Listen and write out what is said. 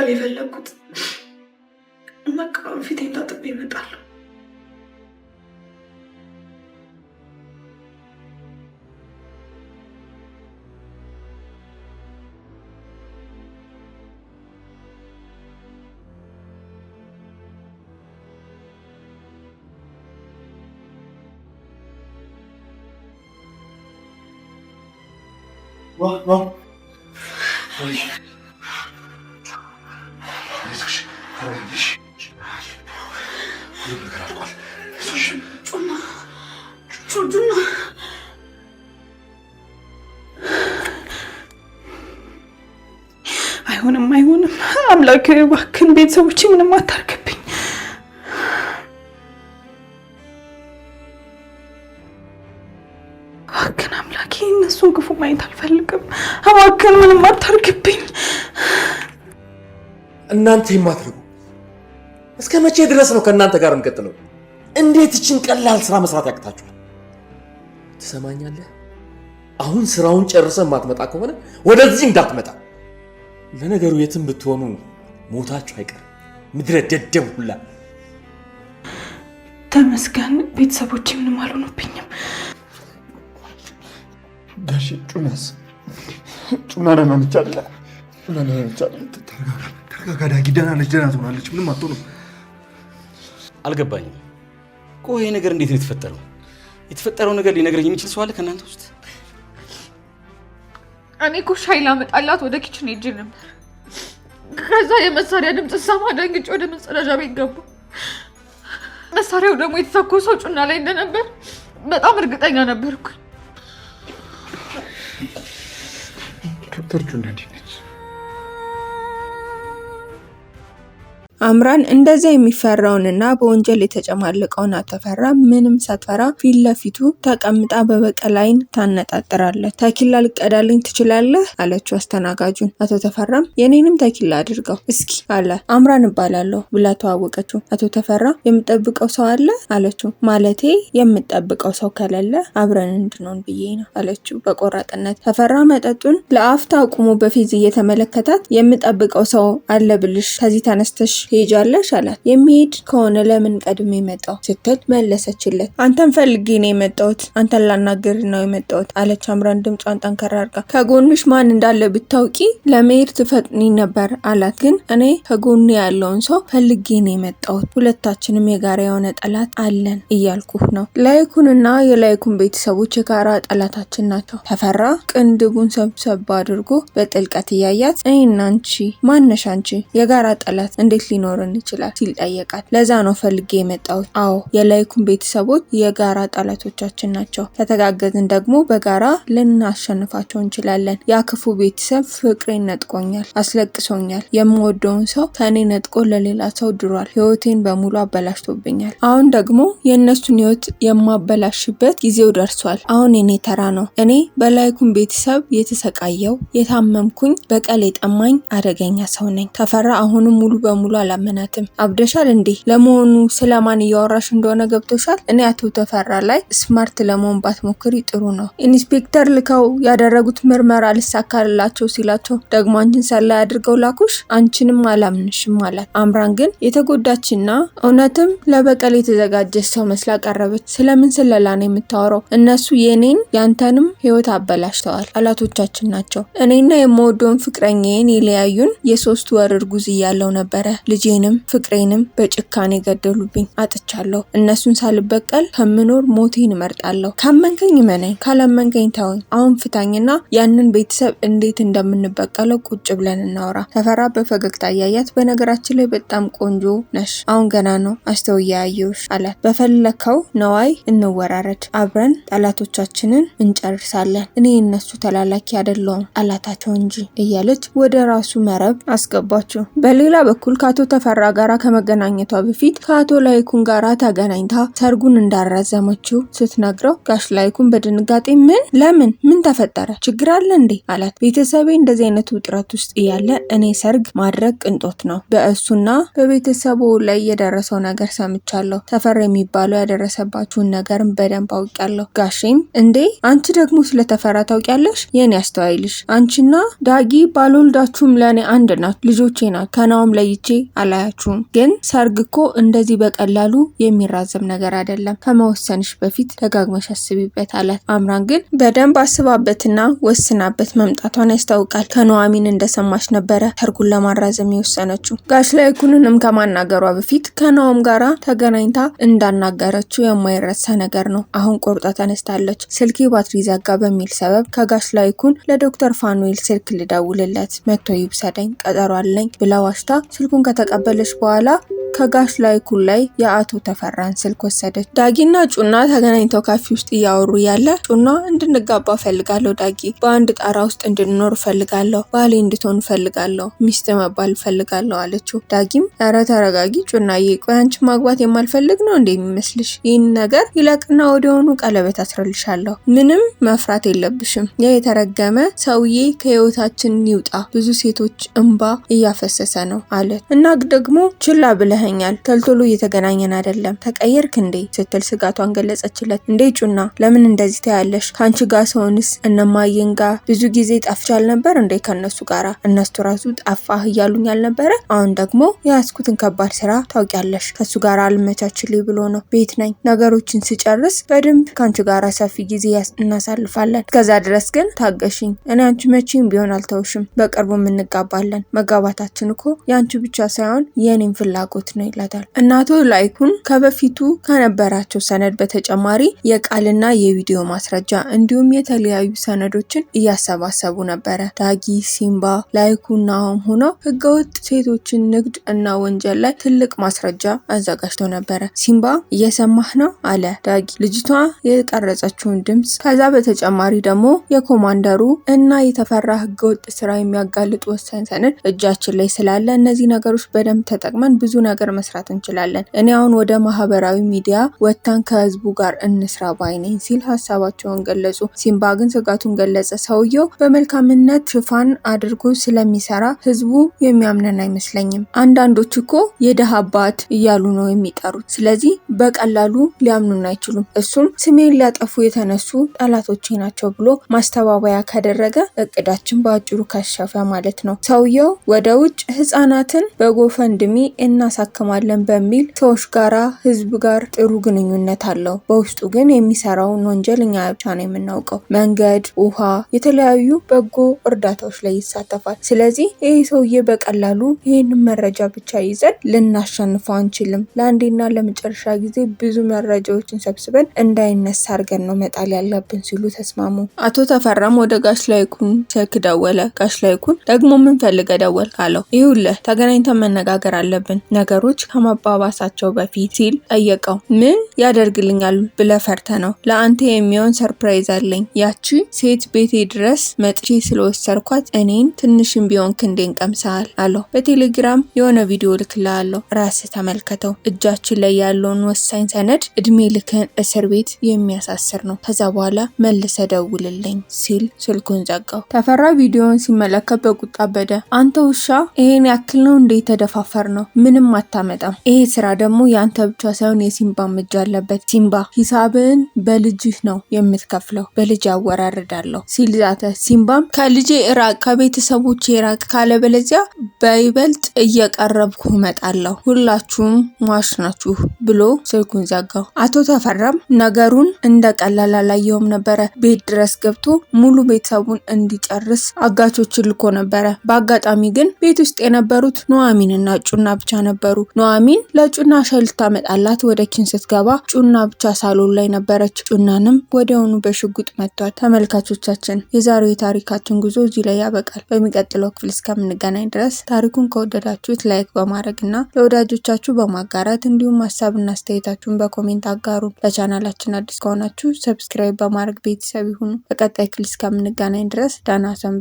አይደለም የፈለኩት። በቃ ፊቴን ታጥቤ እመጣለሁ። No. አይሆንም። አምላክ እባክህን ቤተሰቦቼ ምንም አታርግብኝ። እባክህን አምላኬ እነሱን ክፉ ማየት አልፈልግም። እባክህን ምንም አታርግብኝ። እናንተ የማትረጉ እስከ መቼ ድረስ ነው ከእናንተ ጋር እንቀጥለው? እንዴት እችን ቀላል ስራ መስራት ያቅታችኋል? ትሰማኛለህ? አሁን ስራውን ጨርሰን ማትመጣ ከሆነ ወደዚህ እንዳትመጣ። ለነገሩ የትም ብትሆኑ ሞታችሁ አይቀርም። ምድረ ደደብ ሁላ። ተመስገን ቤተሰቦቼ ምንም አልሆኑብኝም። ጋሽ ጩና ደህና ነች አይደለ? ተረጋጋ ዳጊ፣ ደህና ነች፣ ደህና ትሆናለች፣ ምንም አትሆንም። አልገባኝም። ቆይ ይሄ ነገር እንዴት ነው የተፈጠረው? የተፈጠረው ነገር ሊነግረኝ የሚችል ሰው አለ ከእናንተ ውስጥ? እኔ እኮ ሻይ ላመጣላት ወደ ኪችን ሄጄ ነበር። ከዛ የመሳሪያ ድምፅ ሰማ፣ ደንግጬ ወደ መጸዳጃ ቤት ገባ። መሳሪያው ደግሞ የተተኮሰው ጩና ላይ እንደነበር በጣም እርግጠኛ ነበርኩ። ዶክተር ጩና እንዴት ነች? አምራን እንደዛ የሚፈራውንና በወንጀል የተጨማለቀውን አተፈራ ምንም ሳትፈራ ፊት ለፊቱ ተቀምጣ በበቀል ዓይን ታነጣጥራለች። ተኪላ ልቀዳልኝ ትችላለህ አለችው አስተናጋጁን። አቶ ተፈራም የኔንም ተኪላ አድርገው እስኪ አለ። አምራን እባላለሁ ብላ ተዋወቀችው። አቶ ተፈራ የምጠብቀው ሰው አለ አለችው። ማለቴ የምጠብቀው ሰው ከሌለ አብረን እንድንሆን ብዬ ነው አለችው በቆራጥነት። ተፈራ መጠጡን ለአፍታ አቁሞ በፊት እየተመለከታት የምጠብቀው ሰው አለ ብልሽ ከዚህ ተነስተሽ ሄጃለሽ አላት። የሚሄድ ከሆነ ለምን ቀድሜ መጣው ስትል መለሰችለት። አንተን ፈልጌ ነው የመጣሁት፣ አንተን ላናገር ነው የመጣሁት አለች አምራን ድምጿን ጠንከር አድርጋ። ከጎንሽ ማን እንዳለ ብታውቂ ለመሄድ ትፈጥኒ ነበር አላት። ግን እኔ ከጎን ያለውን ሰው ፈልጌ ነው የመጣሁት፣ ሁለታችንም የጋራ የሆነ ጠላት አለን እያልኩህ ነው። ላይኩንና የላይኩን ቤተሰቦች የጋራ ጠላታችን ናቸው። ተፈራ ቅንድቡን ሰብሰብ አድርጎ በጥልቀት እያያት እኔና አንቺ ማነሽ አንቺ የጋራ ጠላት እንዴት ሊኖርን ይችላል ሲል ጠየቃት። ለዛ ነው ፈልጌ የመጣሁት። አዎ የላይኩን ቤተሰቦች የጋራ ጠላቶቻችን ናቸው። ከተጋገዝን ደግሞ በጋራ ልናሸንፋቸው እንችላለን። ያ ክፉ ቤተሰብ ፍቅሬን ነጥቆኛል፣ አስለቅሶኛል። የምወደውን ሰው ከኔ ነጥቆ ለሌላ ሰው ድሯል። ህይወቴን በሙሉ አበላሽቶብኛል። አሁን ደግሞ የእነሱን ህይወት የማበላሽበት ጊዜው ደርሷል። አሁን የኔ ተራ ነው። እኔ በላይኩን ቤተሰብ የተሰቃየው የታመምኩኝ በቀል የጠማኝ አደገኛ ሰው ነኝ። ተፈራ አሁንም ሙሉ በሙሉ አላመናትም። አብደሻል እንዴ? ለመሆኑ ስለማን እያወራሽ እንደሆነ ገብቶሻል? እኔ አቶ ተፈራ ላይ ስማርት ለመሆን ባትሞክሪ ጥሩ ነው። ኢንስፔክተር ልከው ያደረጉት ምርመራ ልሳካላቸው ሲላቸው ደግሞ አንቺን ሰላይ አድርገው ላኩሽ። አንቺንም አላምንሽም አላት። አምራን ግን የተጎዳችና እውነትም ለበቀል የተዘጋጀች ሰው መስላ ቀረበች። ስለምን ስለላ ነው የምታወራው? እነሱ የኔን ያንተንም ህይወት አበላሽተዋል። ጠላቶቻችን ናቸው። እኔና የምወደውን ፍቅረኛዬን የለያዩን የ3 ወር እርጉዝ እያለው ነበረ። ልጄንም ፍቅሬንም በጭካኔ ገደሉብኝ። አጥቻለሁ። እነሱን ሳልበቀል ከምኖር ሞቴን እመርጣለሁ። ካመንከኝ መነኝ፣ ካላመንከኝ ተወኝ። አሁን ፍታኝና ያንን ቤተሰብ እንዴት እንደምንበቀለው ቁጭ ብለን እናወራ። ተፈራ በፈገግታ እያያት በነገራችን ላይ በጣም ቆንጆ ነሽ፣ አሁን ገና ነው አስተውያየሁሽ አላት። በፈለከው ነዋይ እንወራረድ፣ አብረን ጠላቶቻችንን እንጨርሳለን። እኔ እነሱ ተላላኪ አይደለሁም አላታቸው እንጂ እያለች ወደ ራሱ መረብ አስገባችው። በሌላ በኩል ከአቶ ተፈራ ጋራ ከመገናኘቷ በፊት ከአቶ ላይኩን ጋራ ተገናኝታ ሰርጉን እንዳራዘመችው ስትነግረው ጋሽ ላይኩን በድንጋጤ ምን ተፈጠረ? ችግር አለ እንዴ አላት። ቤተሰቤ እንደዚህ አይነት ውጥረት ውስጥ እያለ እኔ ሰርግ ማድረግ ቅንጦት ነው። በእሱና በቤተሰቡ ላይ የደረሰው ነገር ሰምቻለሁ። ተፈራ የሚባለው ያደረሰባችሁን ነገርም በደንብ አውቃለሁ። ጋሼም እንዴ አንቺ ደግሞ ስለተፈራ ታውቂያለሽ? የኔ አስተዋይልሽ አንቺና ዳጊ ባልወልዳችሁም ለእኔ አንድ ናት፣ ልጆቼ ናት። ከናውም ለይቼ አላያችሁም። ግን ሰርግ እኮ እንደዚህ በቀላሉ የሚራዘም ነገር አይደለም። ከመወሰንሽ በፊት ደጋግመሽ አስቢበት አላት። አምራን ግን በደንብ አስባበትና ወስናበት መምጣቷን ያስታውቃል። ከኑሐሚን እንደሰማች ነበረ ሰርጉን ለማራዘም የወሰነችው። ጋሽ ላይኩንንም ከማናገሯ በፊት ከናውም ጋራ ተገናኝታ እንዳናገረችው የማይረሳ ነገር ነው። አሁን ቆርጣ ተነስታለች። ስልኬ ባትሪ ዘጋ በሚል ሰበብ ከጋሽ ላይኩን ለዶክተር ፋኑኤል ስልክ ልደውልለት መጥቶ ይብሰደኝ ቀጠሮ አለኝ ብላ ዋሽታ ስልኩን ከተቀበለች በኋላ ከጋሽ ላይኩን ላይ የአቶ ተፈራን ስልክ ወሰደች። ዳጊና ጩና ተገናኝተው ካፌ ውስጥ እያወሩ ያለ ጩና እንድንጋባ ፈልጋለሁ ዳጊ፣ በአንድ ጣራ ውስጥ እንድንኖር ፈልጋለሁ፣ ባሌ እንድትሆን ፈልጋለሁ፣ ሚስት መባል ፈልጋለሁ አለችው። ዳጊም ኧረ ተረጋጊ ጩናዬ፣ ቆይ አንቺ ማግባት የማልፈልግ ነው እንዴ የሚመስልሽ? ይህን ነገር ይለቅና ወዲያውኑ ቀለበት አስረልሻለሁ። ምንም መፍራት የለብሽም። ያ የተረገመ ሰውዬ ከህይወታችን ይውጣ፣ ብዙ ሴቶች እንባ እያፈሰሰ ነው አለ እና ደግሞ ችላ ብለህ ተልቶሎ እየተገናኘን አይደለም፣ ተቀየርክ እንዴ ስትል ስጋቷን ገለጸችለት። እንዴ ጩና ለምን እንደዚህ ታያለሽ? ካንቺ ጋር ሰውንስ እነማየን ጋር ብዙ ጊዜ ጠፍቻል ነበር እንዴ? ከነሱ ጋራ እነሱ ራሱ ጠፋህ እያሉኝ አልነበረ? አሁን ደግሞ የያዝኩትን ከባድ ስራ ታውቂያለሽ። ከሱ ጋር አልመቻችልኝ ብሎ ነው። ቤት ነኝ፣ ነገሮችን ስጨርስ በደንብ ካንቺ ጋራ ሰፊ ጊዜ እናሳልፋለን። ከዛ ድረስ ግን ታገሽኝ። እኔ አንቺ መቼም ቢሆን አልተውሽም። በቅርቡ እንጋባለን። መጋባታችን እኮ የአንቺ ብቻ ሳይሆን የኔም ፍላጎት ነው ይላታል። እናቶ ላይኩን ከበፊቱ ከነበራቸው ሰነድ በተጨማሪ የቃልና የቪዲዮ ማስረጃ እንዲሁም የተለያዩ ሰነዶችን እያሰባሰቡ ነበረ። ዳጊ፣ ሲምባ፣ ላይኩናም ሆነው ህገወጥ ሴቶችን ንግድ እና ወንጀል ላይ ትልቅ ማስረጃ አዘጋጅተው ነበረ። ሲምባ እየሰማህ ነው አለ ዳጊ ልጅቷ የቀረጸችውን ድምጽ። ከዛ በተጨማሪ ደግሞ የኮማንደሩ እና የተፈራ ህገወጥ ስራ የሚያጋልጥ ወሳኝ ሰነድ እጃችን ላይ ስላለ እነዚህ ነገሮች በደንብ ተጠቅመን ብዙ ነገር መስራት እንችላለን። እኔ አሁን ወደ ማህበራዊ ሚዲያ ወጥተን ከህዝቡ ጋር እንስራ ባይነኝ ሲል ሀሳባቸውን ገለጹ። ሲምባ ግን ስጋቱን ገለጸ። ሰውየው በመልካምነት ሽፋን አድርጎ ስለሚሰራ ህዝቡ የሚያምነን አይመስለኝም። አንዳንዶች እኮ የደሃ አባት እያሉ ነው የሚጠሩት። ስለዚህ በቀላሉ ሊያምኑን አይችሉም። እሱም ስሜን ሊያጠፉ የተነሱ ጠላቶቼ ናቸው ብሎ ማስተባበያ ካደረገ እቅዳችን በአጭሩ ከሸፈ ማለት ነው። ሰውየው ወደ ውጭ ህፃናትን በጎፈንድሚ እናሳክማለን በሚል ሰዎች ጋራ ህዝብ ጋር ጥሩ ግንኙነት አለው። በውስጡ ግን የሚሰራውን ወንጀል እኛ ብቻ ነው የምናውቀው። መንገድ፣ ውሃ፣ የተለያዩ በጎ እርዳታዎች ላይ ይሳተፋል። ስለዚህ ይህ ሰውዬ በቀላሉ ይህንን መረጃ ብቻ ይዘን ልናሸንፈው አንችልም። ለአንዴና ለመጨረሻ ጊዜ ብዙ መረጃዎችን ሰብስበን እንዳይነሳ አድርገን ነው መጣል ያለብን ሲሉ ተስማሙ። አቶ ተፈራም ወደ ጋሽ ላይኩን ስልክ ደወለ። ጋሽ ላይኩን ደግሞ ምን ፈልገህ ደወልክ አለው። ይኸውልህ ተገናኝተን መነጋገር አለብን ነገሮች ከመባባሳቸው በፊት ሲል ጠየቀው። ምን ያደርግልኛል ብለህ ፈርተህ ነው? ለአንተ የሚሆን ሰርፕራይዝ አለኝ። ያቺ ሴት ቤቴ ድረስ መጥቼ ስለወሰርኳት እኔን ትንሽም ቢሆን ክንዴን ቀምሰሃል አለው። በቴሌግራም የሆነ ቪዲዮ ልክልሃለሁ፣ ራስህ ተመልከተው። እጃችን ላይ ያለውን ወሳኝ ሰነድ እድሜ ልክህን እስር ቤት የሚያሳስር ነው። ከዛ በኋላ መልሰህ ደውልልኝ ሲል ስልኩን ዘጋው። ተፈራ ቪዲዮውን ሲመለከት በቁጣ በደ። አንተ ውሻ ይሄን ያክል ነው እንዴ ተደፋፈር ነው? ምንም አታመጣም። ይሄ ስራ ደግሞ ያንተ ብቻ ሳይሆን የሲምባም እጅ አለበት። ሲምባ ሂሳብን በልጅህ ነው የምትከፍለው፣ በልጅ ያወራርዳለሁ ሲል ዛተ። ሲምባም ከልጄ እራቅ፣ ከቤተሰቦቼ እራቅ፣ ካለበለዚያ በይበልጥ እየቀረብኩ እመጣለሁ፣ ሁላችሁም ሟች ናችሁ ብሎ ስልኩን ዘጋው። አቶ ተፈራም ነገሩን እንደ ቀላል አላየውም ነበረ። ቤት ድረስ ገብቶ ሙሉ ቤተሰቡን እንዲጨርስ አጋቾችን ልኮ ነበረ። በአጋጣሚ ግን ቤት ውስጥ የነበሩት ኑሐሚንና ጩና ብቻ ነበሩ። ኑሐሚን ለጩና ሻይ ልታመጣላት ወደ ኪችን ስትገባ ጩና ብቻ ሳሎን ላይ ነበረች። ጩናንም ወዲያውኑ በሽጉጥ መቷል። ተመልካቾቻችን የዛሬው የታሪካችን ጉዞ እዚህ ላይ ያበቃል። በሚቀጥለው ክፍል እስከምንገናኝ ድረስ ታሪኩን ከወደዳችሁት ላይክ በማድረግና ለወዳጆቻችሁ በማጋራት እንዲሁም ሀሳብና አስተያየታችሁን በኮሜንት አጋሩ። ለቻናላችን አዲስ ከሆናችሁ ሰብስክራይብ በማድረግ ቤተሰብ ይሁኑ። በቀጣይ ክፍል እስከምንገናኝ ድረስ ደህና ሰንብቱ።